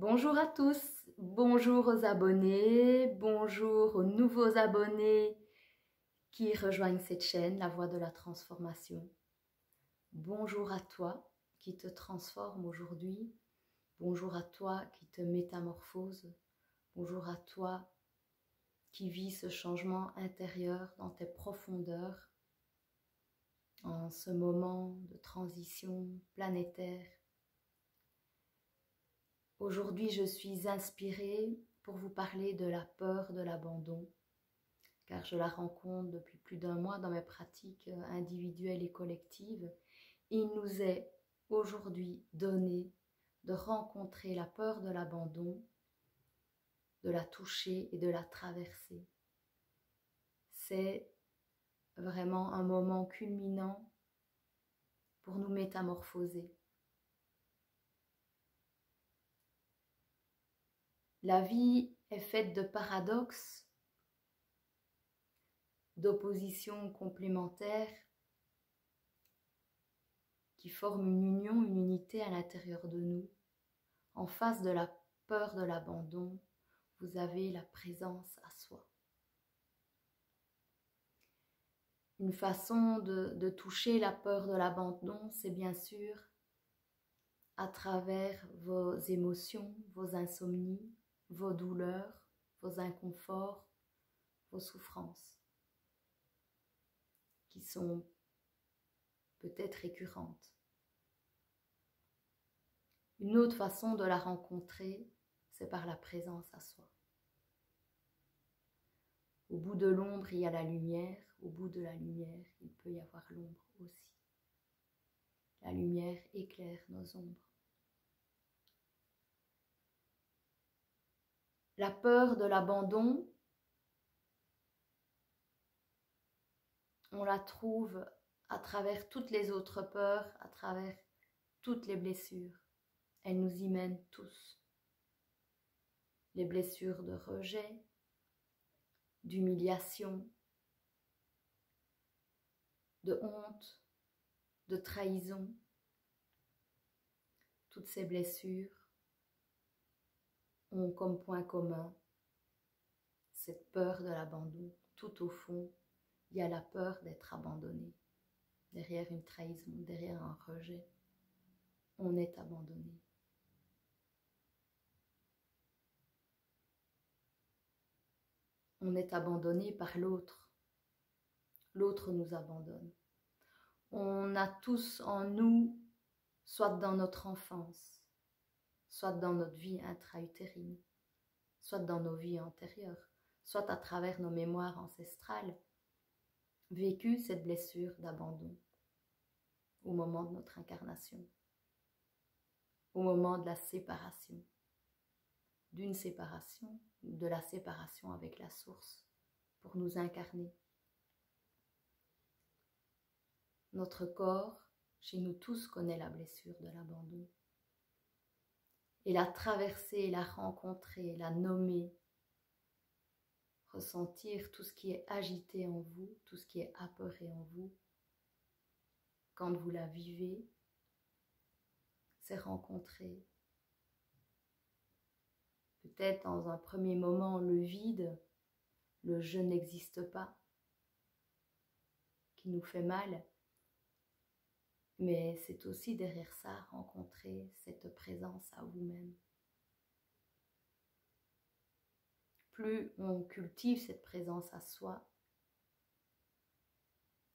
Bonjour à tous, bonjour aux abonnés, bonjour aux nouveaux abonnés qui rejoignent cette chaîne, La Voie de la Transformation. Bonjour à toi qui te transforme aujourd'hui, bonjour à toi qui te métamorphose, bonjour à toi qui vis ce changement intérieur dans tes profondeurs, en ce moment de transition planétaire. Aujourd'hui, je suis inspirée pour vous parler de la peur de l'abandon, car je la rencontre depuis plus d'un mois dans mes pratiques individuelles et collectives. Il nous est aujourd'hui donné de rencontrer la peur de l'abandon, de la toucher et de la traverser. C'est vraiment un moment culminant pour nous métamorphoser. La vie est faite de paradoxes, d'oppositions complémentaires qui forment une union, une unité à l'intérieur de nous. En face de la peur de l'abandon, vous avez la présence à soi. Une façon de toucher la peur de l'abandon, c'est bien sûr à travers vos émotions, vos insomnies, vos douleurs, vos inconforts, vos souffrances, qui sont peut-être récurrentes. Une autre façon de la rencontrer, c'est par la présence à soi. Au bout de l'ombre, il y a la lumière. Au bout de la lumière, il peut y avoir l'ombre aussi. La lumière éclaire nos ombres. La peur de l'abandon, on la trouve à travers toutes les autres peurs, à travers toutes les blessures. Elle nous y mène tous. Les blessures de rejet, d'humiliation, de honte, de trahison. Toutes ces blessures ont comme point commun cette peur de l'abandon. Tout au fond, il y a la peur d'être abandonné. Derrière une trahison, derrière un rejet, on est abandonné. On est abandonné par l'autre. L'autre nous abandonne. On a tous en nous, soit dans notre enfance, soit dans notre vie intra-utérine, soit dans nos vies antérieures, soit à travers nos mémoires ancestrales, vécu cette blessure d'abandon au moment de notre incarnation, au moment de la séparation, d'une séparation, de la séparation avec la source pour nous incarner. Notre corps, chez nous tous, connaît la blessure de l'abandon. Et la traverser, la rencontrer, la nommer, ressentir tout ce qui est agité en vous, tout ce qui est apeuré en vous, quand vous la vivez, c'est rencontrer. Peut-être dans un premier moment le vide, le je n'existe pas, qui nous fait mal, mais c'est aussi derrière ça rencontrer cette présence à vous-même. Plus on cultive cette présence à soi,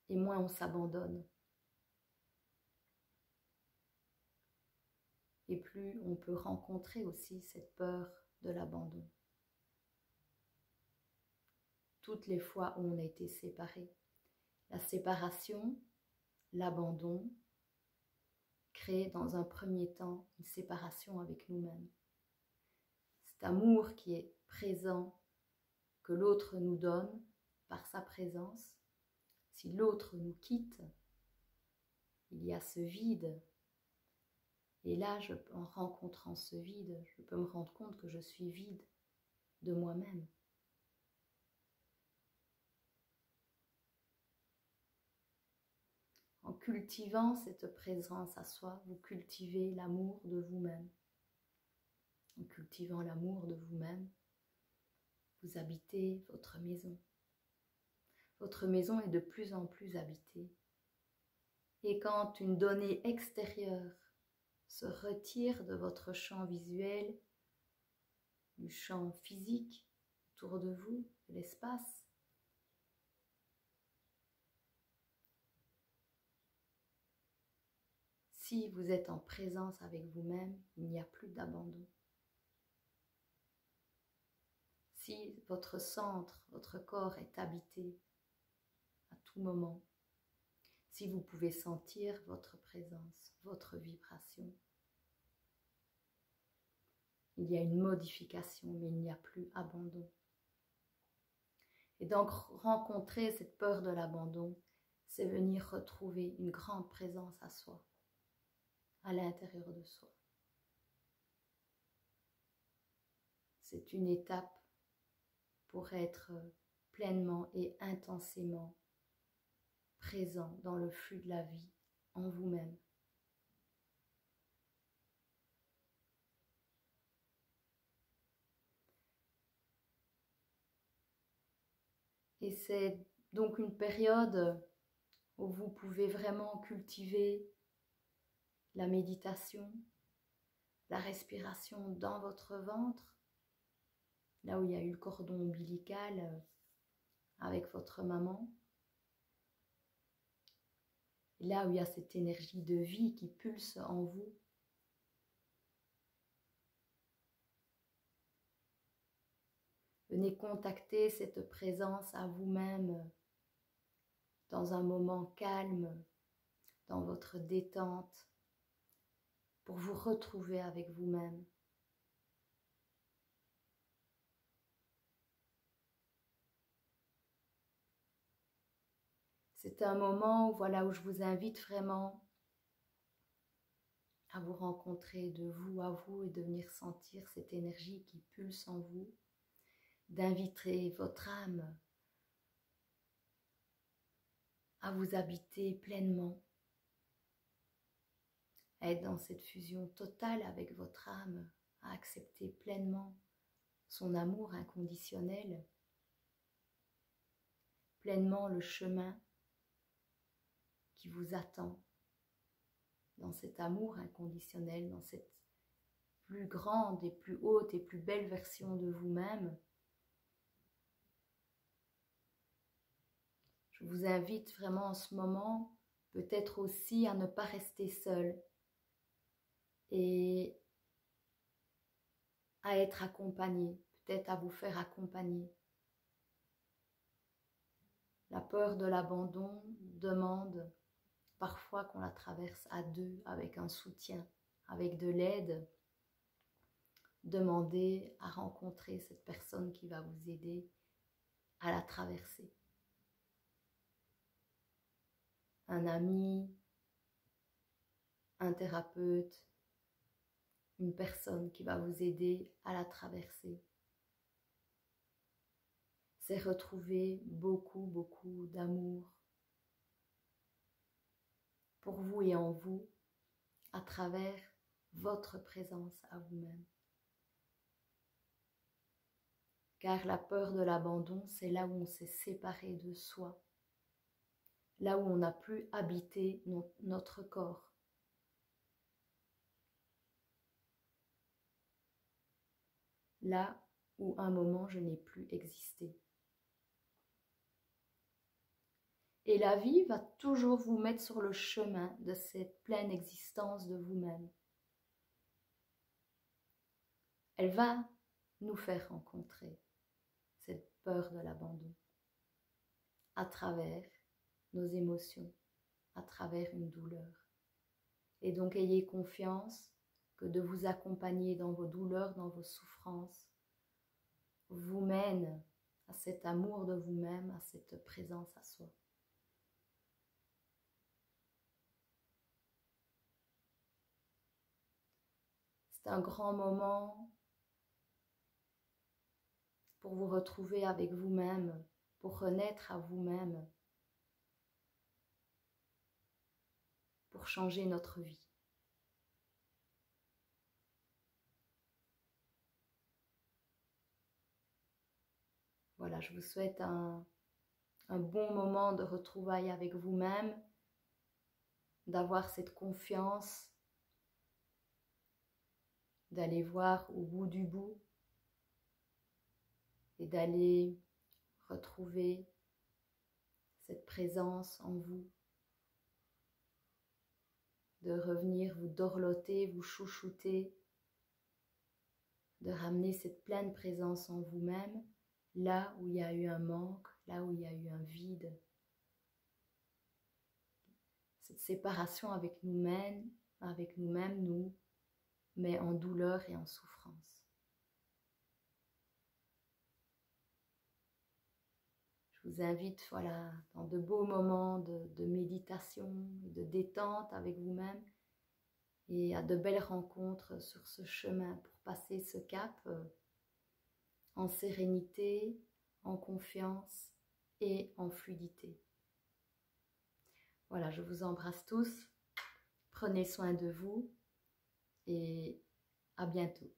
et moins on s'abandonne. Et plus on peut rencontrer aussi cette peur de l'abandon. Toutes les fois où on a été séparés, la séparation, l'abandon, crée dans un premier temps une séparation avec nous-mêmes. Cet amour qui est présent, que l'autre nous donne par sa présence, si l'autre nous quitte, il y a ce vide. Et là, en rencontrant ce vide, je peux me rendre compte que je suis vide de moi-même. En cultivant cette présence à soi, vous cultivez l'amour de vous-même. En cultivant l'amour de vous-même, vous habitez votre maison. Votre maison est de plus en plus habitée. Et quand une donnée extérieure se retire de votre champ visuel, du champ physique autour de vous, de l'espace, si vous êtes en présence avec vous-même, il n'y a plus d'abandon. Si votre centre, votre corps est habité à tout moment, si vous pouvez sentir votre présence, votre vibration, il y a une modification, mais il n'y a plus abandon. Et donc rencontrer cette peur de l'abandon, c'est venir retrouver une grande présence à soi, à l'intérieur de soi. C'est une étape pour être pleinement et intensément présent dans le flux de la vie en vous-même. Et c'est donc une période où vous pouvez vraiment cultiver la méditation, la respiration dans votre ventre, là où il y a eu le cordon ombilical avec votre maman, et là où il y a cette énergie de vie qui pulse en vous. Venez contacter cette présence à vous-même dans un moment calme, dans votre détente, pour vous retrouver avec vous-même. C'est un moment où je vous invite vraiment à vous rencontrer de vous à vous et de venir sentir cette énergie qui pulse en vous, d'inviter votre âme à vous habiter pleinement, à être dans cette fusion totale avec votre âme, à accepter pleinement son amour inconditionnel, pleinement le chemin qui vous attend dans cet amour inconditionnel, dans cette plus grande et plus haute et plus belle version de vous-même. Je vous invite vraiment en ce moment, peut-être aussi à ne pas rester seul et à être accompagné, peut-être à vous faire accompagner. La peur de l'abandon demande parfois qu'on la traverse à deux, avec un soutien, avec de l'aide. Demandez à rencontrer cette personne qui va vous aider à la traverser. Un ami, un thérapeute, une personne qui va vous aider à la traverser. C'est retrouver beaucoup d'amour pour vous et en vous à travers votre présence à vous-même. Car la peur de l'abandon, c'est là où on s'est séparé de soi, là où on n'a plus habité notre corps. Là où un moment je n'ai plus existé. Et la vie va toujours vous mettre sur le chemin de cette pleine existence de vous-même. Elle va nous faire rencontrer cette peur de l'abandon à travers nos émotions, à travers une douleur. Et donc ayez confiance que de vous accompagner dans vos douleurs, dans vos souffrances, vous mène à cet amour de vous-même, à cette présence à soi. C'est un grand moment pour vous retrouver avec vous-même, pour renaître à vous-même, pour changer notre vie. Voilà, je vous souhaite un bon moment de retrouvailles avec vous-même, d'avoir cette confiance, d'aller voir au bout du bout et d'aller retrouver cette présence en vous, de revenir vous dorloter, vous chouchouter, de ramener cette pleine présence en vous-même, là où il y a eu un manque, là où il y a eu un vide. Cette séparation avec nous-mêmes nous met en douleur et en souffrance. Je vous invite, voilà, dans de beaux moments de méditation, de détente avec vous-même et à de belles rencontres sur ce chemin pour passer ce cap en sérénité, en confiance et en fluidité. Voilà, je vous embrasse tous, prenez soin de vous et à bientôt.